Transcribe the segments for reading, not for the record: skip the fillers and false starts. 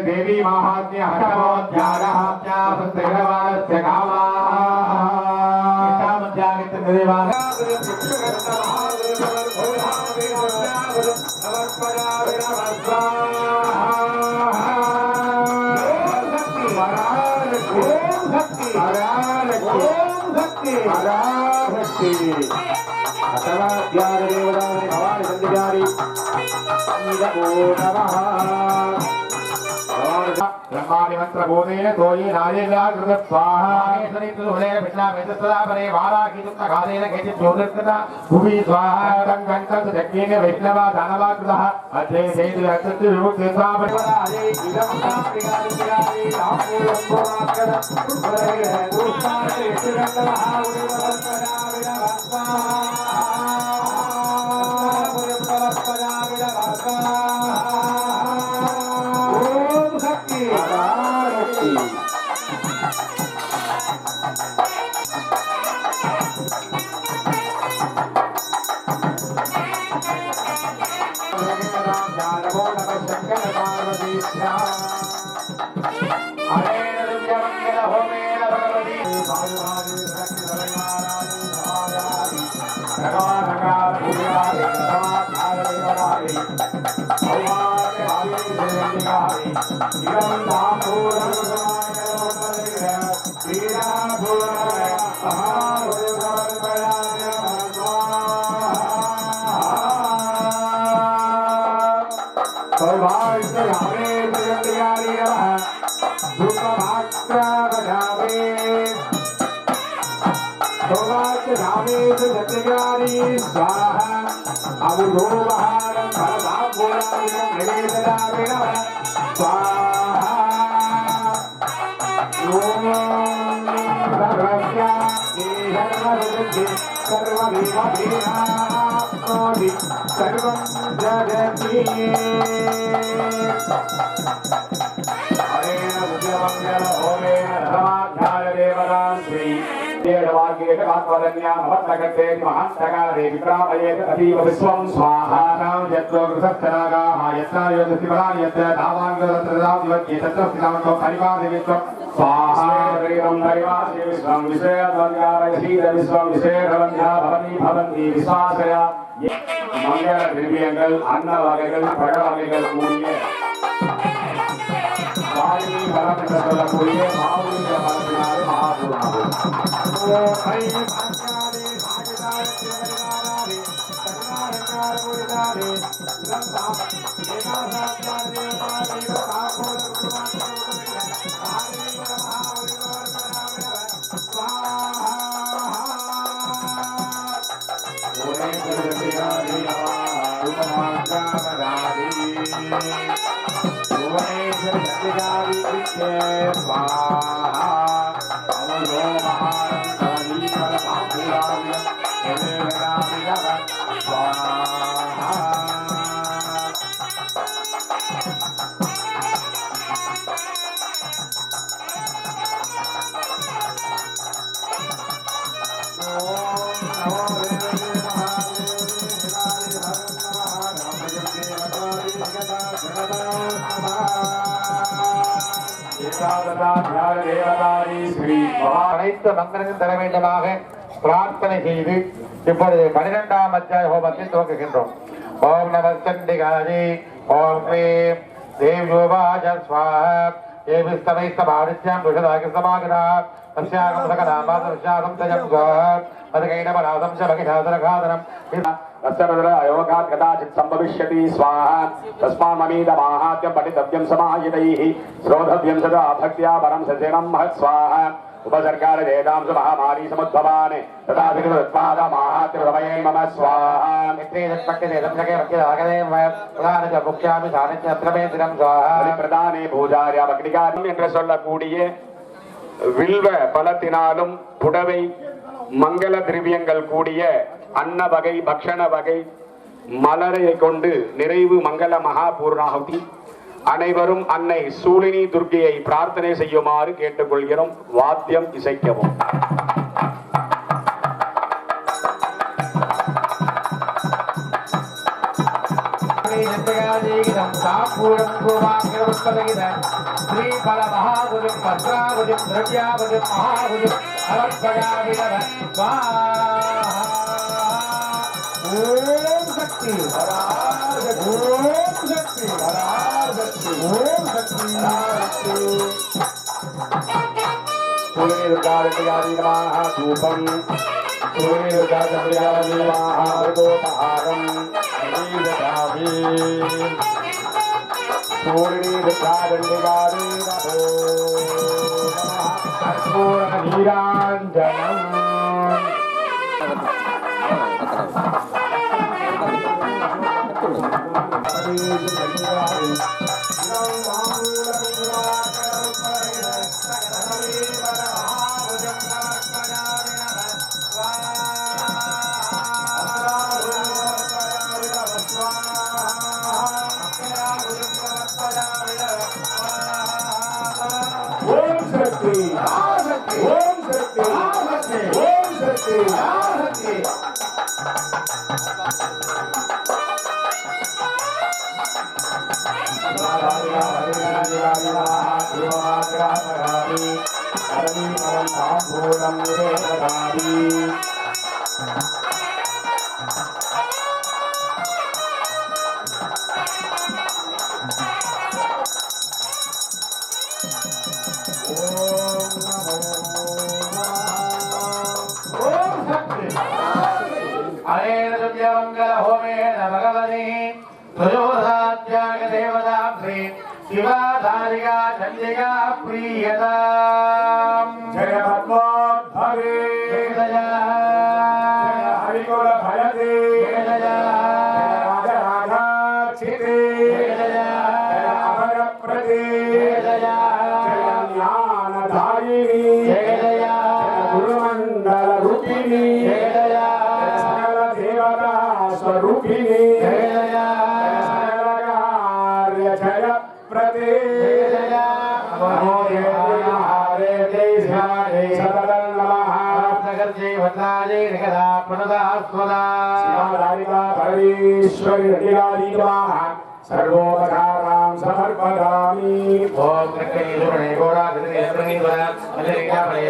देवी महात्म्य ब्रह्मादि मंत्र बोधेन तोये नारेन्द्रा कृत स्वाहा सनितु हुलेन पिष्णा वेदसदा परे वाराकी दुक्ता गादेन केचित् ज्योतिर्कृता भुवि स्वाहा कंकंकं जग्नेन वैष्णवा दानवा कृतः अध्ये सेतु अक्षतु विमुक्ति स्वापरिवराजे इदं साप्रिगादिगादि रामपूरं पुराकद पुरगे दुष्टाने श्रीरंगमः उदिवरस्पदा विरव स्वाहा पुरस्पदा विरव स्वाहा मंगल द्रव्यங்கள் அன்ன வகைகள் பழ வகைகள் கூடிய வாயு பலம் என்று சொல்லக்கூடிய மாவுளிய பலத்தினாலே மகாபூர்ணமாகும். ஓம் ஹை பாக்யாலே பாகதாய தேவனாரே கருணாரங்கார புரிதாரே ரந்தாம் ஏகாசாத்யாலே மாதே காபோத குருவான் ஆரே மகாபூர்ண ஸ்வாஹா ஓரே திருதிகாரி ஆருமாகாமராதி भुवनेश्वर सत्यगारी विद्ये स्वाहा अवलो महारंगली फल बाहुराव्य देवनामि नमः स्वाहा ओम नमो அனைத்து மந்திரங்கள் தர வேண்டுமாக பிரார்த்தனை செய்து இப்பொழுது 12ஆம் அத்தியாய ஹோமத்தை துவக்குகின்றோம். ஓம் நம சண்டிகாஜி ஓம் ஸ்ரீம் தேவ்யோவாஜ ஸ்வாஹா ஏவிஸ்தமைஸ்தமாதித்யாம் துஷதாகிருஷ்ணமாகதா தஸ்யாகம் சகதாமாதம் தஜம் ஸ்வாஹா பதகைடபராதம் சபகிதாதரகாதரம் योगात् कदाचित् संभविष्यति स्वाहा तस्मान्ममीदमाहात्म्यं पठितव्यं समाहितैः श्रोतव्यं सदा भक्त्या परं सचेनं महत् स्वाहा उपसर्गार वेदांश महामारी समुद्भवान् तथा विकृतत्पादमाहात्म्यमये मम स्वाहा பிரதானே பூஜாரியா பக்திகாரம் என்று சொல்லக்கூடிய வில்வ பலத்தினாலும் புடவை மங்கள திரவியங்கள் கூடிய அன்ன வகை பக்ஷண வகை மலரை கொண்டு நிறைவு மங்கள மகா பூர்ணாகுதி. அனைவரும் அன்னை சூலினி துர்க்கையை பிரார்த்தனை செய்யுமாறு கேட்டுக்கொள்கிறோம். வாத்தியம் இசைக்கவும். श्रीफल महागुरुं वस्त्रागुरुं द्रव्यागुरुं महागुरुं अवत्पयामि नमः स्वाहा। ओम शक्ति ओम शक्ति ओम शक्ति सूर्य दुर्गादयानि नमः धूपं सूर्य दुर्गादयानि नमः अर्घोपहारं दीर्घाभि सूर्य दुर्गादयानि नमो नमः कर्पूरनीराञ्जनम् शिवाधारिका चंडिका प्रियता जय पद्मोद्भवे जय हरिकुल भयते जय राजराजाक्षिते जय अभयप्रदे जय ज्ञानधारिणी जय गुरुमंडल रूपिणी जय सकल देवता स्वरूपिणी जय जय प्रदे सर्वोपकारां समर्पयामि। ओम कृष्णे गोरा कृष्णे वरा अजरिका भले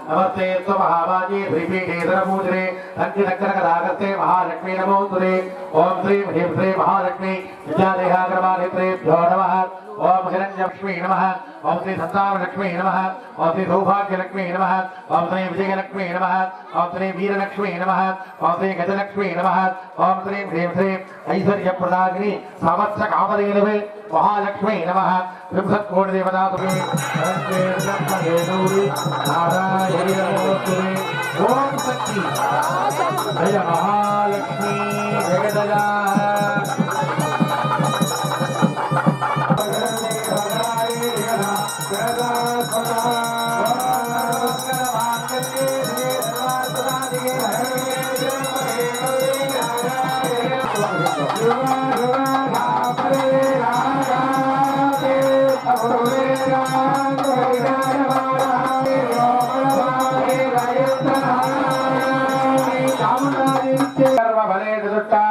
नमस्ते महाबाजी श्रीपीठे धर्मूजरे दक्षिणकरकदागस्ते महालक्ष्मी नमोस्तुते। ओम श्री ह्रीं श्री महालक्ष्मी विद्यादेहाग्रमानेत्रेभ्यो नमः। ओम हिरण्यलक्ष्मी नमः। ओम श्री संतानलक्ष्मी नमः। ओम श्री सौभाग्यलक्ष्मी नमः। ओम श्री विजयलक्ष्मी नमः। ओम श्री वीरलक्ष्मी नमः। ओम श्री गजलक्ष्मी नमः। ओम श्री ह्रीं श्री ऐश्वर्यप्रदायिनी सामर्थ्य कामधेनुवे महालक्ष्मी नमः। त्रिंशत् कोटि देवतातुके ओम शक्ति जय महालक्ष्मी जगदया You are दुष्टा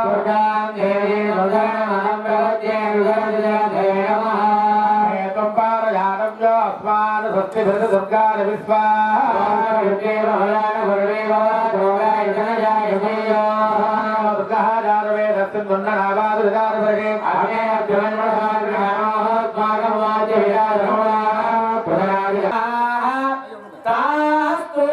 दुर्गां देवी दुर्गां प्रपद्ये दुर्गां नमः हेतुं पारयातव्यो अस्मान् स्वस्तिभिर् दुर्गान् विश्वाः युद्धेन हराण गुरुदेव दुर्गाय जनजाय युद्धेयो दुर्गः जातवेदस्य दुर्गणावादुर्गारपरिगे अग्ने अभ्यवन्मनसाग्रहाणोः अस्माकं वाद्य विराजमः प्रधानादिः तास्तु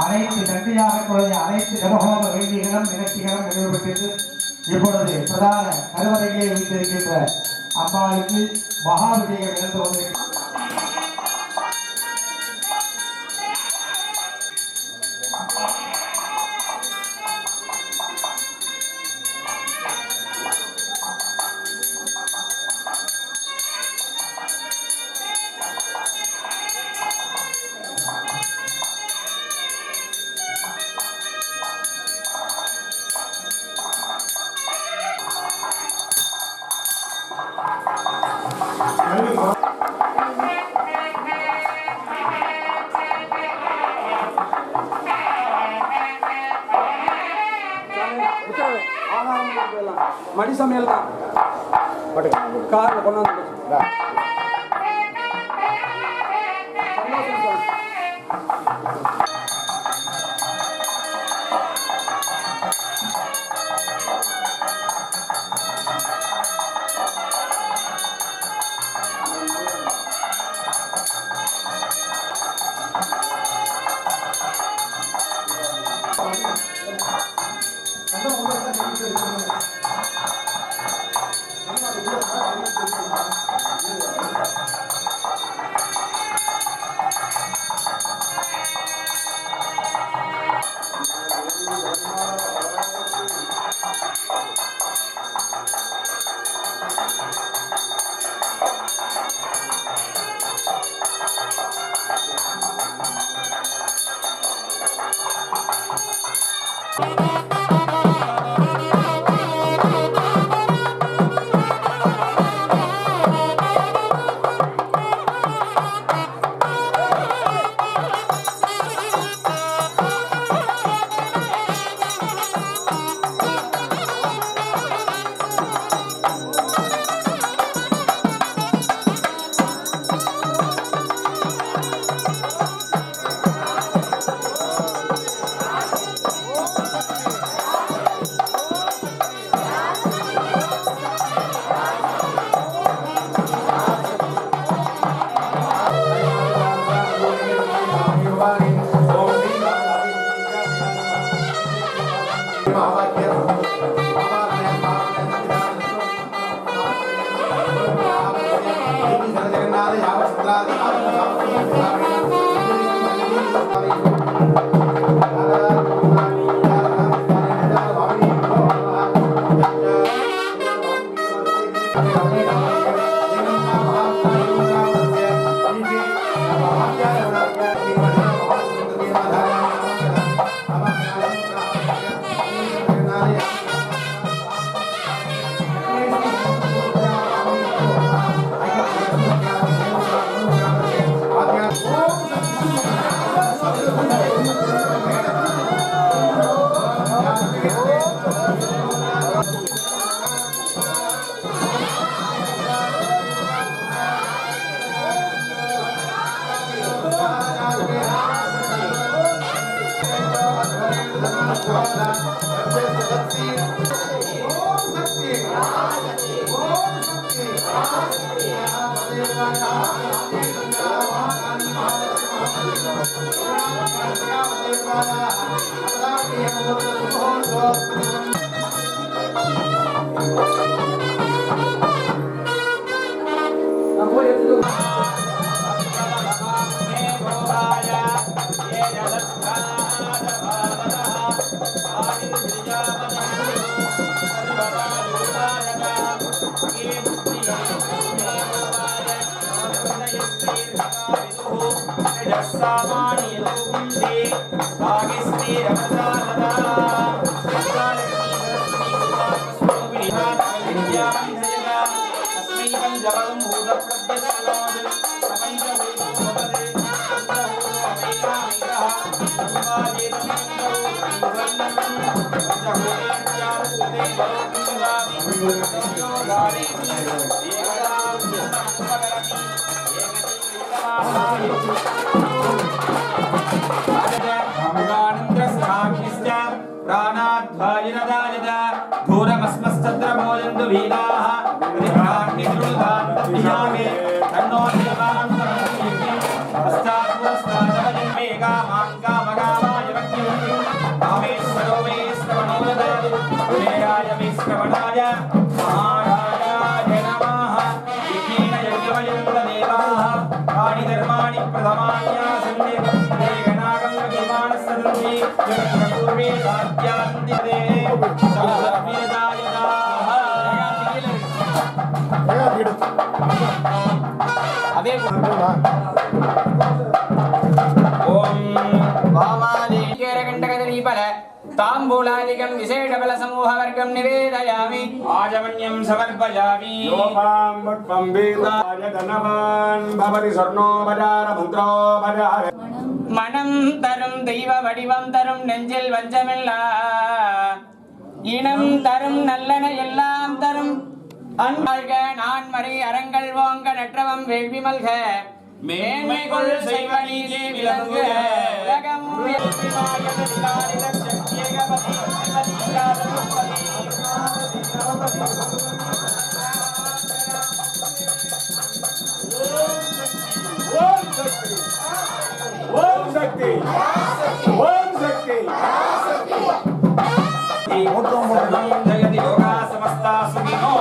அனைத்து சக்தியாக அனைத்து ஜபஹோம வேதிகளும் நிகழ்ச்சிகளும் நிறைவேற்றது. இப்பொழுது பிரதான கருவறையை வைத்திருக்கின்ற அம்பாளுக்கு மகாவிஜயம் இழந்து கொண்டிருக்கிறது. மடி சமையல் தான் காரில் கொண்டாந்து तांबूलादिकं विशेषबल समूह वर्गं निवेदयामि आजमन्यं समर्पयामि योपां वट्पं वेदाय धनवान् भवति स्वर्णो भजार मन्त्रो भजार மனம் தரும் தெய்வ வடிவம் தரும் நெஞ்சில் வஞ்சமில்லா இனம் தரும் நல்லன எல்லாம் தரும் அன்பாழ்க நான் மறை அரங்கள் ஓங்க நற்றவம் வேள்வி மல்க மேன்மை கொள் செய்வ நீதி விளங்குக உலகம் ஓம் சக்தி ஓம் சக்தி ஜெகதி யோகா சமஸ்தா சுகினோ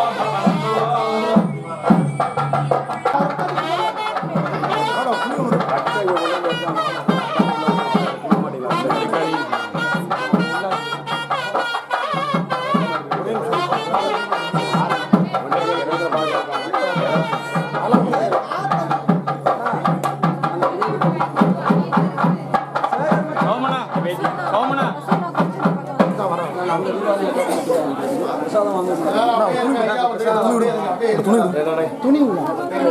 பவந்து துணி